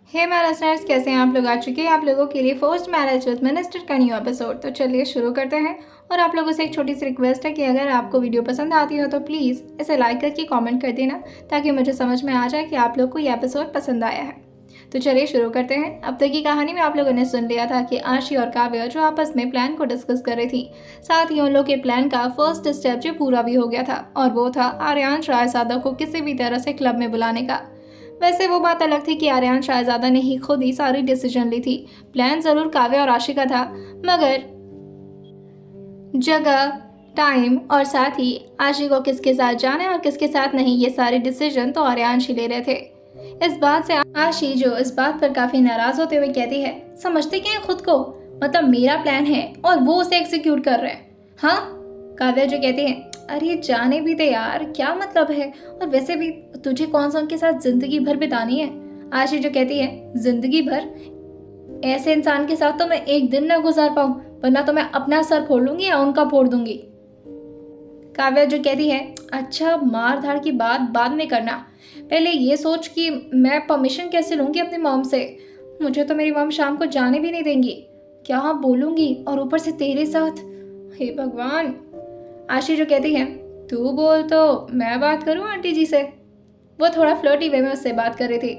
हे मेरे लिसनर्स, कैसे हैं आप लोग? आ चुके हैं आप लोगों के लिए फर्स्ट मैरिज विद मिनिस्टर का न्यू एपिसोड। तो चलिए शुरू करते हैं। और आप लोगों से एक छोटी सी रिक्वेस्ट है कि अगर आपको वीडियो पसंद आती हो तो प्लीज़ इसे लाइक करके कमेंट कर देना, ताकि मुझे समझ में आ जाए कि आप लोग को ये एपिसोड पसंद आया है। तो चलिए शुरू करते हैं। अब तक की कहानी में आप लोगों ने सुन लिया था कि आशी और काव्या जो आपस में प्लान को डिस्कस कर रही थी, साथ ही उन लोग के प्लान का फर्स्ट स्टेप जो पूरा भी हो गया था, और वो था आर्यांश रायजादा को किसी भी तरह से क्लब में बुलाने का। वैसे वो बात अलग थी कि आर्यन शाहजादा ने ही खुद ही सारी डिसीजन ली थी। प्लान जरूर काव्या और आशी का था, मगर जगह, टाइम और साथ ही आशी को किसके साथ जाना और किसके साथ नहीं, ये सारे डिसीजन तो आर्यांश ही ले रहे थे। इस बात से आशी जो इस बात पर काफी नाराज होते हुए कहती है, समझते क्या है खुद को? मतलब मेरा प्लान है और वो उसे एग्जीक्यूट कर रहे हैं। हाँ, काव्या जो कहती है, अरे जाने भी दे यार, क्या मतलब है? और वैसे भी तुझे कौन सा उनके साथ जिंदगी भर बितानी है? आशी जो कहती है, जिंदगी भर? ऐसे इंसान के साथ तो मैं एक दिन ना गुजार पाऊं, वरना तो मैं अपना सर फोड़ लूंगी या उनका फोड़ दूंगी। काव्या जो कहती है, अच्छा मार धाड़ की बात बाद में करना, पहले ये सोच कि मैं परमिशन कैसे लूंगी अपनी मॉम से। मुझे तो मेरी मॉम शाम को जाने भी नहीं देंगी, क्या बोलूंगी? और ऊपर से तेरे साथ, हे भगवान। आशी जो कहती है, तू बोल तो मैं बात करूं आंटी जी से। वो थोड़ा फ्लर्टी वे में उससे बात कर रही थी।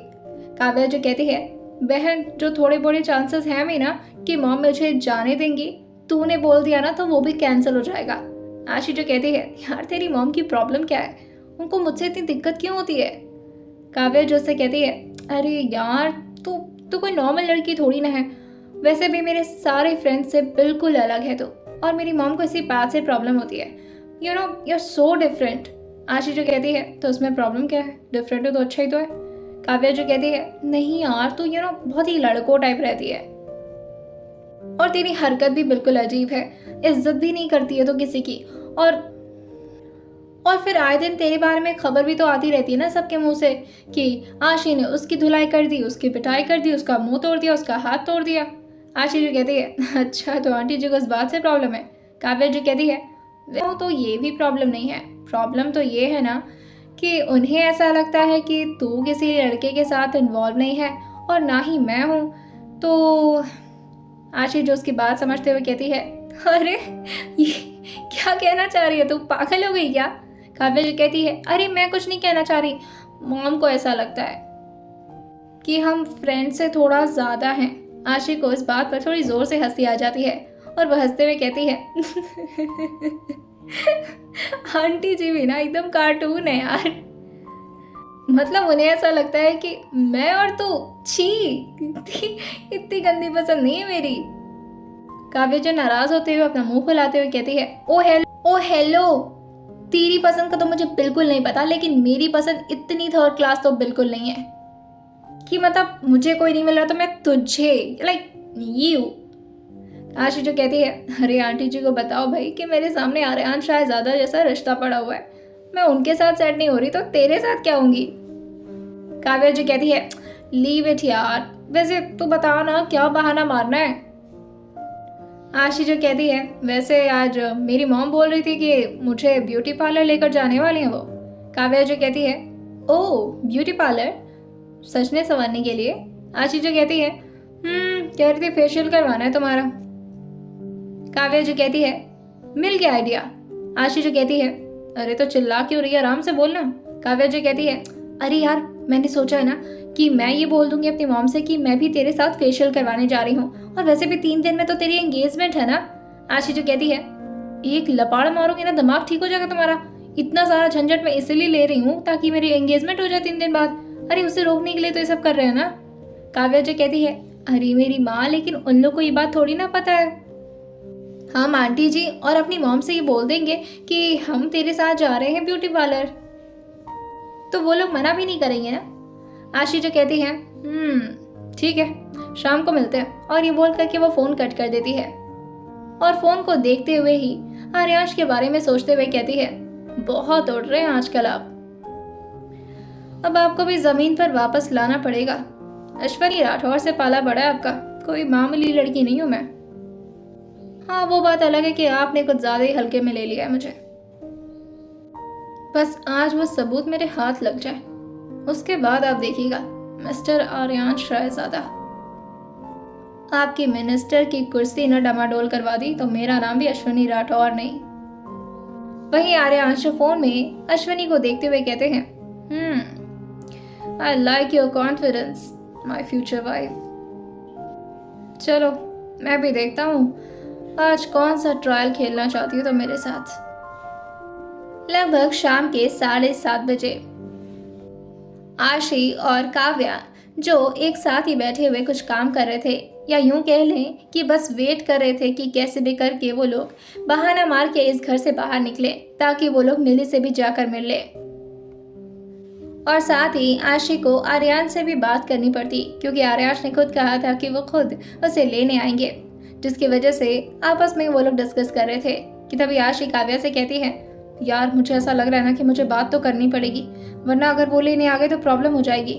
काव्या जो कहती है, बहन जो थोड़े बड़े चांसेस हैं भी ना कि मॉम मुझे जाने देंगी, तूने बोल दिया ना तो वो भी कैंसिल हो जाएगा। आशी जो कहती है, यार तेरी मॉम की प्रॉब्लम क्या है? उनको मुझसे इतनी दिक्कत क्यों होती है? काव्या जो उससे कहती है, अरे यार तू तू कोई नॉर्मल लड़की थोड़ी ना है, वैसे भी मेरे सारे फ्रेंड्स से बिल्कुल अलग है तू, और मेरी मॉम को इसी बात से प्रॉब्लम होती है। You know you are so different. Aashi जो कहती है, तो उसमें प्रॉब्लम क्या है? डिफरेंट है तो अच्छा ही तो है। काव्या जो कहती है, नहीं यार तू बहुत ही लड़कों टाइप रहती है, और तेरी हरकत भी बिल्कुल अजीब है, इज्जत भी नहीं करती है तो किसी की। और फिर आए दिन तेरे बारे में खबर भी तो आती रहती है ना सबके मुंह से कि आशी ने उसकी धुलाई कर दी, उसकी पिटाई कर दी, उसका मुंह तोड़ दिया, उसका हाथ तोड़ दिया। आशी जो कहती है, अच्छा तो आंटी जी को इस बात से प्रॉब्लम है। काव्या जो कहती है, वो तो ये भी प्रॉब्लम नहीं है, प्रॉब्लम तो ये है ना कि उन्हें ऐसा लगता है कि तू किसी लड़के के साथ इन्वॉल्व नहीं है और ना ही मैं हूँ। तो आशी जो उसकी बात समझते हुए कहती है, अरे ये क्या कहना चाह रही है तू? पागल हो गई क्या? काव्या जो कहती है, अरे मैं कुछ नहीं कहना चाह रही, मॉम को ऐसा लगता है कि हम फ्रेंड से थोड़ा ज़्यादा हैं। आशी को इस बात पर थोड़ी ज़ोर से हंसी आ जाती है और वह हंसते हुए कहती है, आंटी जी भी ना एकदम कार्टून है यार। मतलब उन्हें ऐसा लगता है कि मैं और तू, छी, इतनी गंदी पसंद नहीं है मेरी। काव्या जो नाराज होते हुए अपना मुंह फुलाते हुए कहती है, ओ हेलो, तेरी पसंद का तो मुझे बिल्कुल नहीं पता, लेकिन मेरी पसंद इतनी थर्ड क्लास तो बिल्कुल नहीं है कि मतलब मुझे कोई नहीं मिल रहा तो मैं तुझे, लाइक यू। आशी जो कहती है, अरे आंटी जी को बताओ भाई कि मेरे सामने आर्यन शाहजादा जैसा रिश्ता पड़ा हुआ है, मैं उनके साथ सेट नहीं हो रही तो तेरे साथ क्या होंगी? काव्या जी कहती है, लीव इट यार, वैसे तू बता ना क्या बहाना मारना है? आशी जो कहती है, वैसे आज मेरी मॉम बोल रही थी कि मुझे ब्यूटी पार्लर लेकर जाने वाली हैं वो। काव्या जो कहती है, ओह ब्यूटी पार्लर, सजने संवरने के लिए? आशी जो कहती है, कह रही थी फेशियल करवाना है तुम्हारा। काव्या जो कहती है, मिल गया आइडिया। आशी जो कहती है, अरे तो चिल्ला क्यों रही है, आराम से बोलना। काव्या जो कहती है, अरे यार मैंने सोचा है ना कि मैं ये बोल दूंगी अपनी मॉम से कि मैं भी तेरे साथ फेशियल करवाने जा रही हूँ, और वैसे भी 3 दिन में तो तेरी एंगेजमेंट है ना। आशी जो कहती है, एक लपाड़ मारोगे ना दिमाग ठीक हो जाएगा तुम्हारा, इतना सारा झंझट मैं इसलिए ले रही हूँ ताकि मेरी एंगेजमेंट हो जाए 3 दिन बाद। अरे उसे रोकने के लिए तो ये सब कर रहे हैं ना। काव्या जो कहती है, अरे मेरी माँ, लेकिन उन लोग को ये बात थोड़ी ना पता है। हम आंटी जी और अपनी मॉम से ये बोल देंगे कि हम तेरे साथ जा रहे हैं ब्यूटी पार्लर, तो वो लोग मना भी नहीं करेंगे ना। आशी जो कहती है, ठीक है, शाम को मिलते हैं, और ये बोल करके वो फोन कट कर देती है और फोन को देखते हुए ही आर्यांश के बारे में सोचते हुए कहती है, बहुत उड़ रहे हैं आजकल आप, अब आपको भी जमीन पर वापस लाना पड़ेगा। अश्वनी राठौर से पाला बड़ा है आपका, कोई मामूली लड़की नहीं हूं मैं। हाँ वो बात अलग है कि आपने कुछ ज्यादा ही हल्के में ले लिया है मुझे, बस आज वो सबूत मेरे हाथ लग जाए, उसके बाद आप देखिएगा मिस्टर आर्यांश रायज़ादा, आपकी मिनिस्टर की कुर्सी न डमाडोल करवा दी तो मेरा नाम भी अश्विनी राठौर नहीं। वहीं आर्यांश फोन में अश्विनी को देखते हुए कहते हैं, I like your confidence my future wife. चलो मैं भी देखता हूँ आज कौन सा ट्रायल खेलना चाहती हो तो मेरे साथ। लगभग शाम के 7:30 बजे आशी और काव्या जो एक साथ ही बैठे हुए कुछ काम कर रहे थे, या यूं कह लें कि बस वेट कर रहे थे कि कैसे भी करके वो लोग बहाना मार के इस घर से बाहर निकले ताकि वो लोग मिली से भी जाकर मिल ले। और साथ ही आशी को आर्यान से भी बात करनी पड़ती क्योंकि आर्यान ने खुद कहा था कि वो खुद उसे लेने आएंगे, जिसकी वजह से आपस में वो लोग डिस्कस कर रहे थे कि तभी आशी काव्या से कहती है, यार मुझे ऐसा लग रहा है ना कि मुझे बात तो करनी पड़ेगी, वरना अगर वो लेने आ गए तो प्रॉब्लम हो जाएगी।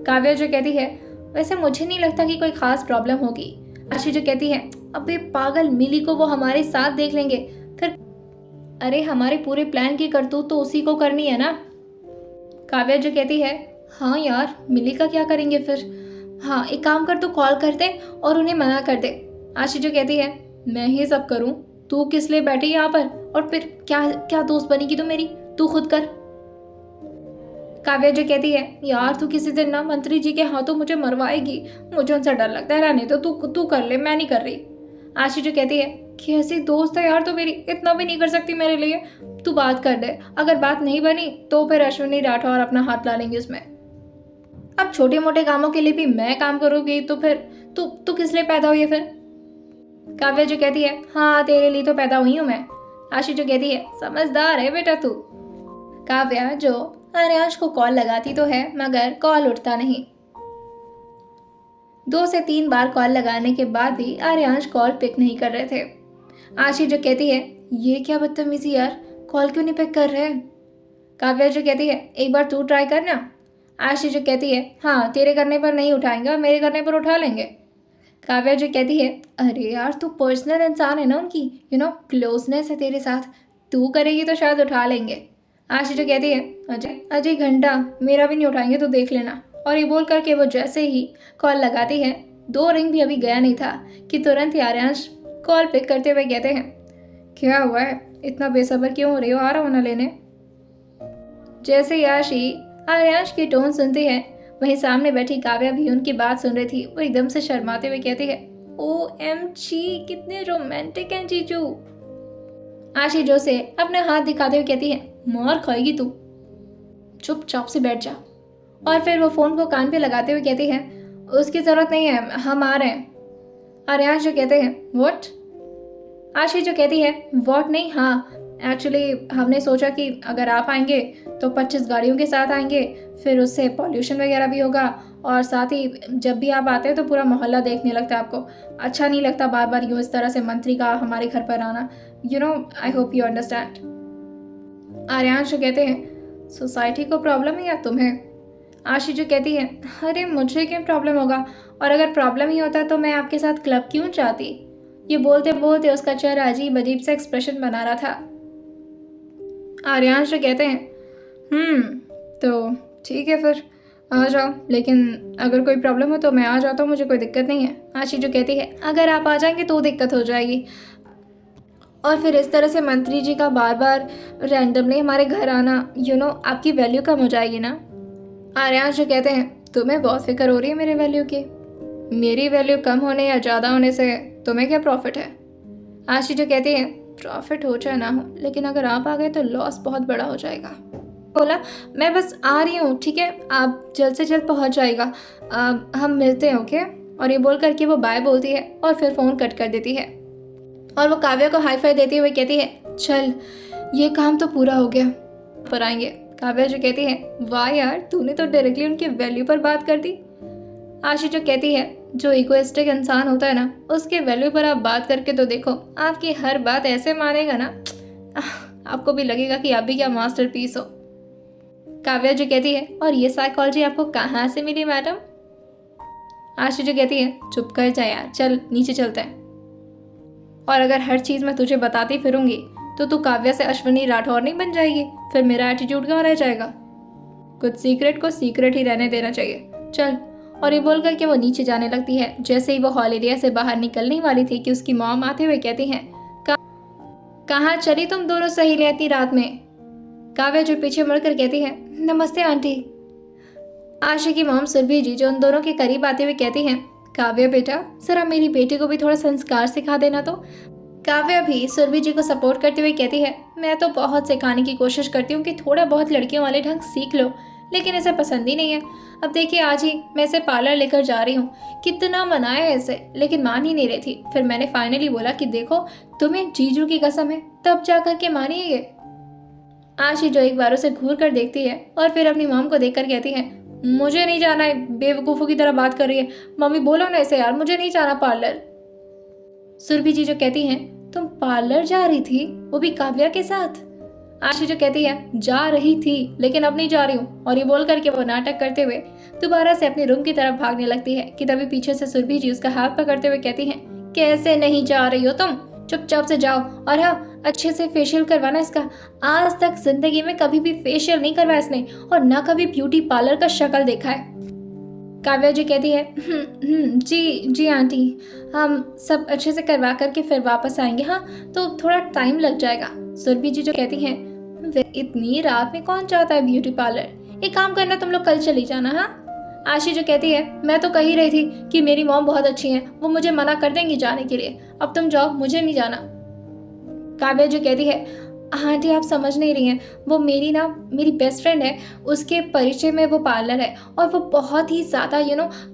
काव्या जो कहती है, वैसे मुझे नहीं लगता कि कोई खास प्रॉब्लम होगी। आशी जो कहती है, अबे पागल, मिली को वो हमारे साथ देख लेंगे फिर, अरे हमारे पूरे प्लान की करतूत तो उसी को करनी है ना। काव्या जो कहती है, हाँ यार मिली का क्या करेंगे फिर, हाँ एक काम कर, तू कॉल कर दे और उन्हें मना कर दे। आशी जो कहती है, मैं ही सब करूं, तू किस लिए बैठी यहाँ पर, और फिर क्या क्या दोस्त बनेगी तू मेरी, तू खुद कर। काव्या जो कहती है, यार तू किसी दिन ना मंत्री जी के हाथों मुझे मरवाएगी, मुझे उनसे डर लगता है, रहने तो तू कर ले, मैं नहीं कर रही। आशी जो कहती है, कैसी दोस्त है यार तू मेरी, इतना भी नहीं कर सकती मेरे लिए, तू बात कर दे, अगर बात नहीं बनी तो फिर अश्विनी राठौर अपना हाथ ला लेंगे उसमें। अब छोटे मोटे कामों के लिए भी मैं काम करूंगी तो फिर तू किस लिए पैदा हुई है फिर। काव्या जो कहती है, हाँ तेरे लिए तो पैदा हुई हूं मैं। आशी जो कहती है, समझदार है बेटा तू। काव्या जो आर्यांश को कॉल लगाती तो है मगर कॉल उठता नहीं। 2 से 3 बार कॉल लगाने के बाद भी आर्यांश कॉल पिक नहीं कर रहे थे। आशी जो कहती है, ये क्या बदतमीजी यार, कॉल क्यों नहीं पिक कर रहे। काव्या जो कहती है, एक बार तू ट्राई करना। आशी जो कहती है, हाँ तेरे करने पर नहीं उठाएंगे और मेरे करने पर उठा लेंगे। काव्या जो कहती है, अरे यार तू पर्सनल इंसान है ना उनकी, क्लोजनेस है तेरे साथ, तू करेगी तो शायद उठा लेंगे। आशी जो कहती है, अजय अजय घंटा मेरा भी नहीं उठाएंगे तो देख लेना। और ये बोल करके वो जैसे ही कॉल लगाती है, 2 रिंग भी अभी गया नहीं था कि तुरंत ही आर्यांश कॉल पिक करते हुए कहते हैं, क्या हुआ है, इतना बेसब्र क्यों हो रही हो, आ रहा हो ना लेने। जैसे ही आशी आर्यांश की टोन सुनती है, वहीं सामने बैठी काव्या भी उनकी बात सुन रही थी। वो एकदम से शर्माते हुए कहती है, OMG कितने रोमांटिक हैं जीजू। आशी जो से अपने हाथ दिखाते हुए कहती है, मार खाएगी तू, चुपचाप से बैठ जा। और फिर वो फोन को कान पे लगाते हुए कहती है, उसकी जरूरत नहीं है, हम आ रहे हैं। आर्यांश जो कहते हैं, व्हाट। आशी जो कहती है, व्हाट नहीं, हाँ एक्चुअली हमने सोचा कि अगर आप आएंगे तो 25 गाड़ियों के साथ आएंगे, फिर उससे पॉल्यूशन वगैरह भी होगा, और साथ ही जब भी आप आते हैं तो पूरा मोहल्ला देखने लगता है आपको, अच्छा नहीं लगता बार बार यूँ इस तरह से मंत्री का हमारे घर पर आना, I hope you understand. Aaryansh जो कहते हैं, सोसाइटी को प्रॉब्लम है या तुम्हें। आशी जो कहती है, अरे मुझे क्यों प्रॉब्लम होगा, और अगर प्रॉब्लम ही होता तो मैं आपके साथ क्लब क्यों चाहती। ये बोलते बोलते उसका चेहरा अजीब अजीब सा एक्सप्रेशन बना रहा था। आर्यांश जो कहते हैं, तो ठीक है फिर आ जाओ, लेकिन अगर कोई प्रॉब्लम हो तो मैं आ जाता हूँ, मुझे कोई दिक्कत नहीं है। आशी जो कहती है, अगर आप आ जाएंगे तो दिक्कत हो जाएगी, और फिर इस तरह से मंत्री जी का बार बार रैंडमली हमारे घर आना, आपकी वैल्यू कम हो जाएगी ना। आर्यांश जो कहते हैं, तुम्हें बहुत फिक्र हो रही है मेरे वैल्यू की, मेरी वैल्यू कम होने या ज़्यादा होने से तुम्हें क्या प्रॉफिट है। आशी जो कहती है, प्रॉफिट हो चाहे ना हो, लेकिन अगर आप आ गए तो लॉस बहुत बड़ा हो जाएगा। बोला, मैं बस आ रही हूँ, ठीक है, आप जल्द से जल्द पहुँच जाएगा, हम मिलते हैं, ओके। और ये बोल करके वो बाय बोलती है और फिर फ़ोन कट कर देती है, और वो काव्या को हाई फाई देते हुए कहती है, चल ये काम तो पूरा हो गया, पर आएंगे। काव्या जो कहती है, वाह यार तूने तो डायरेक्टली उनकी वैल्यू पर बात कर दी। आशी जो कहती है, जो इगोइस्टिक इंसान होता है ना, उसके वैल्यू पर आप बात करके तो देखो, आपकी हर बात ऐसे मानेगा ना, आपको भी लगेगा कि आप भी क्या मास्टरपीस हो। काव्या जो कहती है, और ये साइकोलॉजी आपको कहाँ से मिली मैडम। आशी जो कहती है, चुप कर जा यार, चल नीचे चलते हैं, और अगर हर चीज़ मैं तुझे बताती फिरूंगी तो तू काव्या से अश्विनी राठौर नहीं बन जाएगी, फिर मेरा एटीट्यूड कहाँ रह जाएगा। कुछ सीक्रेट को सीक्रेट ही रहने देना चाहिए, चल। और ये बोलकर के वो नीचे जाने लगती है। जैसे ही वो हॉल एरिया से बाहर निकलने वाली थी कि उसकी मॉम आते हुए कहती हैं, कहाँ चली तुम दोनों सहेलियां इतनी रात में? काव्या जो पीछे मुड़कर कहती है, नमस्ते आंटी। आशी की मॉम सुरभि जी जो उन दोनों के करीब आते हुए कहती हैं, काव्या बेटा जरा मेरी बेटी को भी थोड़ा संस्कार सिखा देना। तो काव्या भी सुरभि जी को सपोर्ट करते हुए कहती है, मैं तो बहुत सिखाने की कोशिश करती हूँ कि थोड़ा बहुत लड़कियों वाले ढंग सीख लो, लेकिन इसे पसंद ही नहीं है। अब देखिए आज ही मैं इसे पार्लर लेकर जा रही हूँ, कितना मनाया है इसे, लेकिन मान ही नहीं रही थी। फिर मैंने फाइनली बोला कि देखो तुम्हें जीजू की कसम है, तब जा कर के मानी है ये। आशी जो एक बार उसे घूर कर देखती है और फिर अपनी मॉम को देखकर कहती है, मुझे नहीं जाना है। बेवकूफ़ों की तरह बात कर रही है। मम्मी बोलो ना इसे यार, मुझे नहीं जाना पार्लर। सुरभि जी जो कहती हैं, तुम पार्लर जा रही थी, वो भी काव्या के साथ? आशी जो कहती है, जा रही थी लेकिन अब नहीं जा रही हूँ। और ये बोल करके वो नाटक करते हुए दोबारा से अपने रूम की तरफ भागने लगती है कि तभी पीछे से सुरभि जी उसका हाथ पकड़ते हुए कहती हैं, कैसे नहीं जा रही हो तुम, चुपचाप से जाओ। और हाँ, अच्छे से फेशियल करवाना इसका। आज तक जिंदगी में कभी भी फेशियल नहीं करवाया इसने, और ना कभी ब्यूटी पार्लर का शक्ल देखा है। काव्या जी कहती है, जी आंटी, हम सब अच्छे से करवा करके फिर वापस आएंगे, हाँ तो थोड़ा टाइम लग जाएगा। सुरभि जी जो कहती हैं, इतनी रात में कौन चाहता है ब्यूटी पार्लर, एक काम करना तुम लोग कल चली जाना। हाँ आशी जो कहती है, मैं तो कह ही रही थी कि मेरी मॉम बहुत अच्छी है, वो मुझे मना कर देंगी जाने के लिए, अब तुम जाओ, मुझे नहीं जाना। काव्या जो कहती है, आंटी आप समझ नहीं रही हैं, वो मेरी बेस्ट फ्रेंड है, उसके परिचय में वो पार्लर है और वो बहुत ही ज़्यादा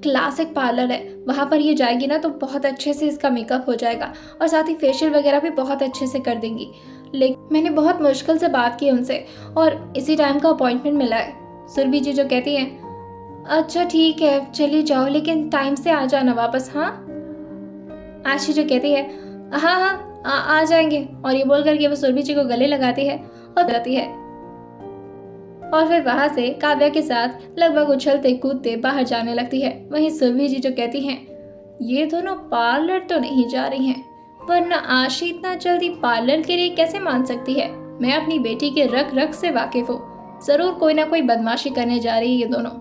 क्लासिक पार्लर है। वहाँ पर ये जाएगी ना तो बहुत अच्छे से इसका मेकअप हो जाएगा और साथ ही फेशियल वगैरह भी बहुत अच्छे से कर देंगी। लेकिन मैंने बहुत मुश्किल से बात की उनसे और इसी टाइम का अपॉइंटमेंट मिला है। सुरभि जी जो कहती हैं, अच्छा ठीक है चली जाओ, लेकिन टाइम से आ जाना वापस, हाँ। आशी जो कहती है, हाँ आ जाएंगे। और ये बोल करके वो सुरभि जी को गले लगाती है और जाती है। और फिर वहां से काव्या के साथ लगभग उछलते कूदते बाहर जाने लगती है। वहीं सुरभि जी जो कहती हैं, ये दोनों पार्लर तो नहीं जा रही हैं, वरना आशी इतना जल्दी पार्लर के लिए कैसे मान सकती है। मैं अपनी बेटी के रग रग से वाकिफ हूँ, जरूर कोई ना कोई बदमाशी करने जा रही है ये दोनों।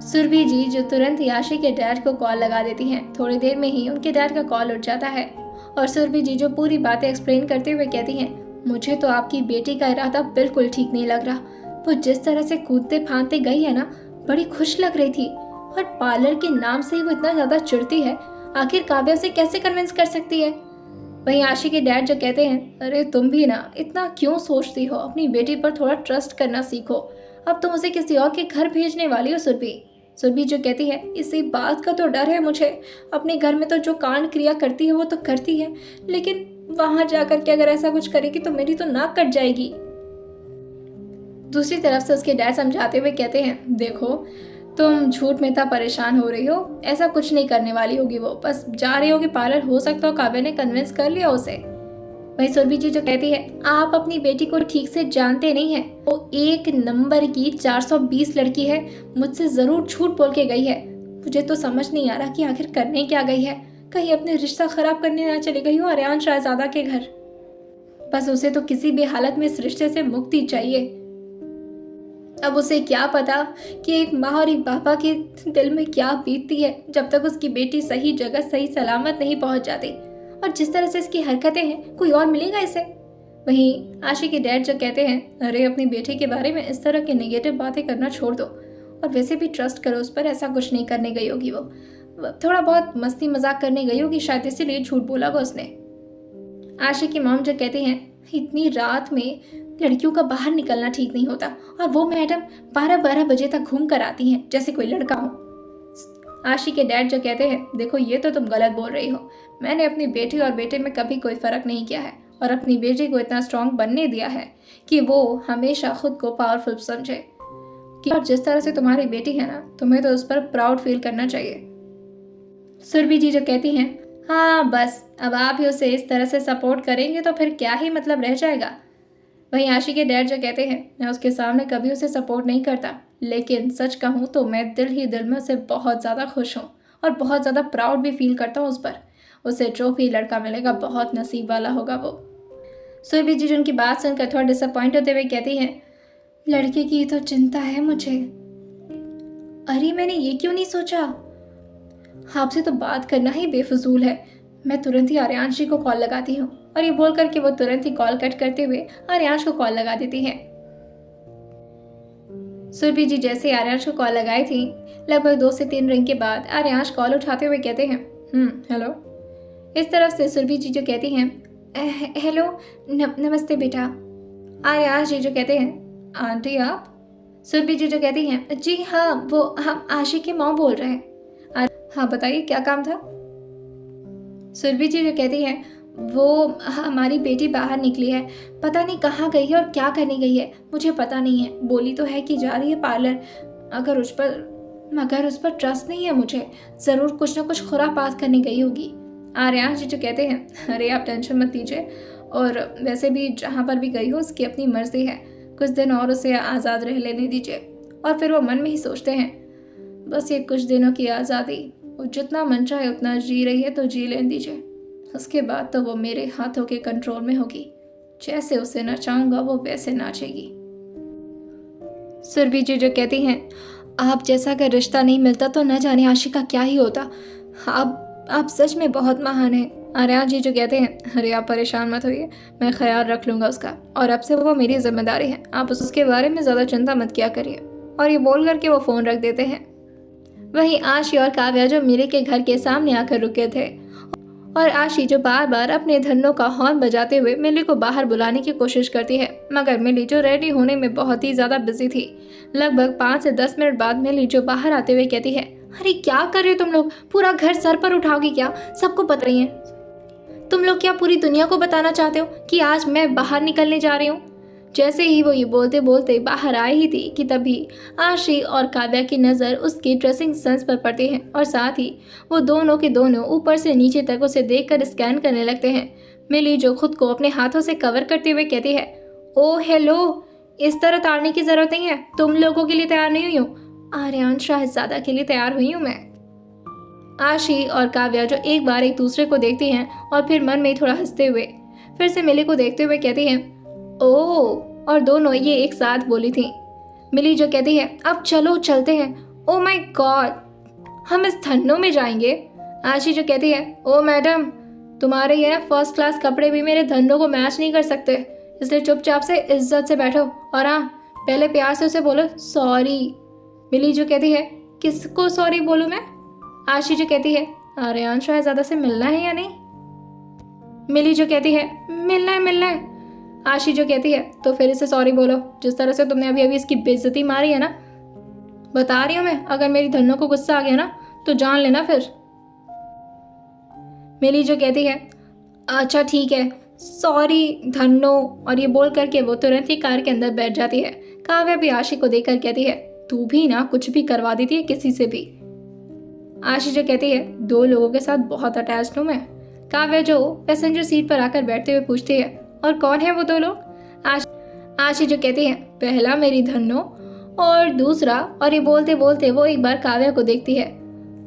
सुरभि जी जो तुरंत ही आशी के डैड को कॉल लगा देती हैं। थोड़ी देर में ही उनके डैड का कॉल उठ जाता है और सुरभि जी जो पूरी बातें एक्सप्लेन करते हुए कहती हैं, मुझे तो आपकी बेटी का इरादा बिल्कुल ठीक नहीं लग रहा। वो जिस तरह से कूदते फांदते गई है ना, बड़ी खुश लग रही थी, और पार्लर के नाम से ही वो इतना ज़्यादा चिढ़ती है, आखिर काव्या उसे कैसे कन्विंस कर सकती है। वहीं आशी के डैड जो कहते हैं, अरे तुम भी ना इतना क्यों सोचती हो, अपनी बेटी पर थोड़ा ट्रस्ट करना सीखो, अब तुम उसे किसी और के घर भेजने वाली हो सुरभि। सुरभि जो कहती है, इसी बात का तो डर है मुझे, अपने घर में तो जो कांड क्रिया करती है वो तो करती है, लेकिन वहां जाकर के अगर ऐसा कुछ करेगी तो मेरी तो नाक कट जाएगी। दूसरी तरफ से उसके डैड समझाते हुए कहते हैं, देखो तुम झूठ में इतना परेशान हो रही हो, ऐसा कुछ नहीं करने वाली होगी, वो बस जा रही होगी पार्लर, हो सकता हो काव्या ने कन्विंस कर लिया उसे। वही सुरभि जी जो कहती है, आप अपनी बेटी को ठीक से जानते नहीं हैं, वो एक नंबर की 420 लड़की है, मुझसे जरूर झूठ बोल के गई है। मुझे तो समझ नहीं आ रहा कि आखिर करने क्या गई है, कहीं अपने रिश्ता खराब करने ना चली गई हो आर्यन शहजादा के घर। बस उसे तो किसी भी हालत में इस रिश्ते से मुक्ति चाहिए। अब उसे क्या पता कि एक माँ और एक पापा के दिल में क्या बीतती है जब तक उसकी बेटी सही जगह सही सलामत नहीं पहुंच जाती, और जिस तरह से इसकी हरकतें हैं कोई और मिलेगा इसे। वहीं आशी के डैड जो कहते हैं, अरे अपनी बेटी के बारे में इस तरह की नेगेटिव बातें करना छोड़ दो, और वैसे भी ट्रस्ट करो उस पर, ऐसा कुछ नहीं करने गई होगी, वो थोड़ा बहुत मस्ती मजाक करने गई होगी शायद, इसीलिए झूठ बोला होगा उसने। आशी की मॉम जो कहती हैं, इतनी रात में लड़कियों का बाहर निकलना ठीक नहीं होता, और वो मैडम 12-12 बजे तक घूम कर आती हैं जैसे कोई लड़का हो। आशी के डैड जो कहते हैं, देखो ये तो तुम गलत बोल रही हो, मैंने अपनी बेटी और बेटे में कभी कोई फ़र्क नहीं किया है, और अपनी बेटी को इतना स्ट्रांग बनने दिया है कि वो हमेशा खुद को पावरफुल समझे। और जिस तरह से तुम्हारी बेटी है ना, तुम्हें तो उस पर प्राउड फील करना चाहिए। सुरभि जी जो कहती हैं, हाँ बस अब आप ही उसे इस तरह से सपोर्ट करेंगे तो फिर क्या ही मतलब रह जाएगा। वहीं आशी के डैड जो कहते हैं, मैं उसके सामने कभी उसे सपोर्ट नहीं करता, लेकिन सच कहूँ तो मैं दिल ही दिल में उसे बहुत ज़्यादा खुश हूँ और बहुत ज़्यादा प्राउड भी फील करता हूँ उस पर। उसे जो भी लड़का मिलेगा बहुत नसीब वाला होगा वो। सुरभि जी उनकी बात सुनकर थोड़ा डिसअपॉइंट होते हुए कहती हैं, लड़के की तो चिंता है मुझे। अरे मैंने ये क्यों नहीं सोचा। आपसे तो बात करना ही बेफजूल है। मैं तुरंत ही आर्यांश जी को कॉल लगाती हूँ और ये बोल करके वो तुरंत ही कॉल कट करते हुए आर्यांश को कॉल लगा देती हैं। सुरभि जी जैसे आर्यांश को कॉल लगाई थी, लगभग 2 से 3 रिंग के बाद आर्यांश कॉल उठाते हुए कहते हैं, हेलो। इस तरफ से सुरभि जी जो कहती हैं, हेलो, नमस्ते बेटा। आर्यांश जी जो कहते हैं, आंटी आप? सुरभि जी जो कहती हैं, जी हाँ, वो हम आशी की माँ बोल रहे हैं। हाँ बताइए क्या काम था? सुरभि जी जो कहती हैं, वो हमारी बेटी बाहर निकली है, पता नहीं कहाँ गई है और क्या करने गई है, मुझे पता नहीं है। बोली तो है कि जा रही है पार्लर, मगर उस पर ट्रस्ट नहीं है मुझे। ज़रूर कुछ ना कुछ खुरापात करने गई होगी। आर्यांश जी जो कहते हैं, अरे आप टेंशन मत लीजिए, और वैसे भी जहाँ पर भी गई हो उसकी अपनी मर्जी है, कुछ दिन और उसे आज़ाद रह लेने दीजिए। और फिर वो मन में ही सोचते हैं, बस ये कुछ दिनों की आज़ादी, वो जितना मन चाहे उतना जी रही है तो जी लेने दीजिए, उसके बाद तो वो मेरे हाथों के कंट्रोल में होगी। जैसे उसे नचाऊंगा वो वैसे नाचेगी। सुरभि जी जो कहती हैं, आप जैसा अगर रिश्ता नहीं मिलता तो न जाने आशी का क्या ही होता। आप सच में बहुत महान हैं। आर्यांश जी जो कहते हैं, अरे आप परेशान मत होइए, मैं ख्याल रख लूँगा उसका, और अब से वो मेरी जिम्मेदारी है, आप उसके बारे में ज़्यादा चिंता मत किया करिए। और ये बोल करके वो फ़ोन रख देते हैं। वहीं आशी और काव्या जो मिली के घर के सामने आकर रुके थे, और आशी जो बार बार अपने धन्नों का हॉर्न बजाते हुए मिली को बाहर बुलाने की कोशिश करती है, मगर मिली जो रेडी होने में बहुत ही ज़्यादा बिजी थी। लगभग 5 से 10 मिनट बाद मिली जो बाहर आते हुए कहती है, अरे क्या कर रहे हो तुम लोग, पूरा घर सर पर उठाओगी क्या? सबको पता ही है। तुम लोग क्या पूरी दुनिया को बताना चाहते हो कि आज मैं बाहर निकलने जा रही हूँ? जैसे ही वो ये बोलते बोलते बाहर आई ही थी कि तभी आशी और काव्या की नज़र उसके ड्रेसिंग सेंस पर पड़ती है, और साथ ही वो दोनों के दोनों ऊपर से नीचे तक उसे देखकर स्कैन करने लगते हैं। मिली जो खुद को अपने हाथों से कवर करते हुए कहती है, ओ हेलो, इस तरह ताड़ने की ज़रूरत नहीं है, तुम लोगों के लिए तैयार नहीं हुई हूँ, आर्यान शाहज़ादा के लिए तैयार हुई हूँ मैं। आशी और काव्या जो एक बार एक दूसरे को देखती हैं और फिर मन में थोड़ा हंसते हुए फिर से मिली को देखते हुए कहती हैं, ओह, और दोनों ये एक साथ बोली थी। मिली जो कहती है, अब चलो चलते हैं। ओ माय गॉड, हम इस धन्नों में जाएंगे? आशी जो कहती है, ओ मैडम, तुम्हारे ये फर्स्ट क्लास कपड़े भी मेरे धन्नों को मैच नहीं कर सकते, इसलिए चुपचाप से इज्जत से बैठो, और हाँ, पहले प्यार से उसे बोलो सॉरी। मिली जो कहती है, किसको सॉरी बोलूँ मैं? आशी जो कहती है, आर्यान शाहज़ादा से मिलना है या नहीं? मिली जो कहती है, मिलना है। आशी जो कहती है, तो फिर इसे सॉरी बोलो, जिस तरह से तुमने अभी अभी इसकी बेइज्जती मारी है ना। बता रही हूँ मैं, अगर मेरी धन्नो को गुस्सा आ गया ना तो जान लेना फिर। मिली जो कहती है, अच्छा ठीक है, सॉरी धन्नो, और ये बोल करके वो तुरंत ही कार के अंदर बैठ जाती है। काव्या भी आशी को देखकर कहती है, तू भी ना कुछ भी करवा देती है किसी से भी। आशी जो कहती है, 2 लोगों के साथ बहुत अटैच्ड हूँ मैं। काव्या जो पैसेंजर सीट पर आकर बैठते हुए पूछती है, और कौन है वो 2 लोग? आशी जो कहती है, पहला मेरी धन्नो और दूसरा, और ये बोलते बोलते वो एक बार काव्या को देखती है।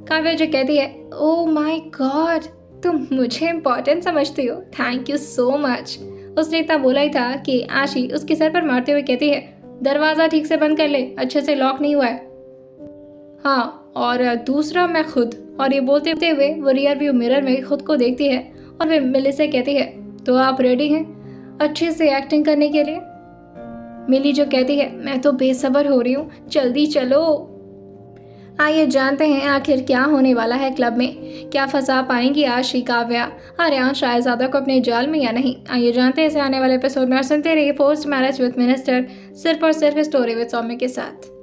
काव्या जो कहती है, ओ माय गॉड, तुम मुझे इम्पोर्टेंट समझती हो, थैंक यू सो मच। उसने इतना बोला ही था कि आशी उसके सर पर मारते हुए कहती है, दरवाज़ा ठीक से बंद कर ले, अच्छे से लॉक नहीं हुआ है। हाँ, और दूसरा मैं खुद, और ये बोलते हुए वो रियर व्यू मिरर में खुद को देखती है और फिर मिली से कहती है, तो आप रेडी हैं अच्छे से एक्टिंग करने के लिए? मिली जो कहती है, मैं तो बेसब्र हो रही हूँ, जल्दी चलो। आइए जानते हैं आखिर क्या होने वाला है क्लब में, क्या फंसा पाएंगी आशी काव्या आर्यान शाहज़ादा को अपने जाल में या नहीं। आइए जानते हैं इसे आने वाले एपिसोड में, और सुनते रहिए पोस्ट मैरिज विद मिनिस्टर, सिर्फ और सिर्फ स्टोरी विद सौम्य के साथ।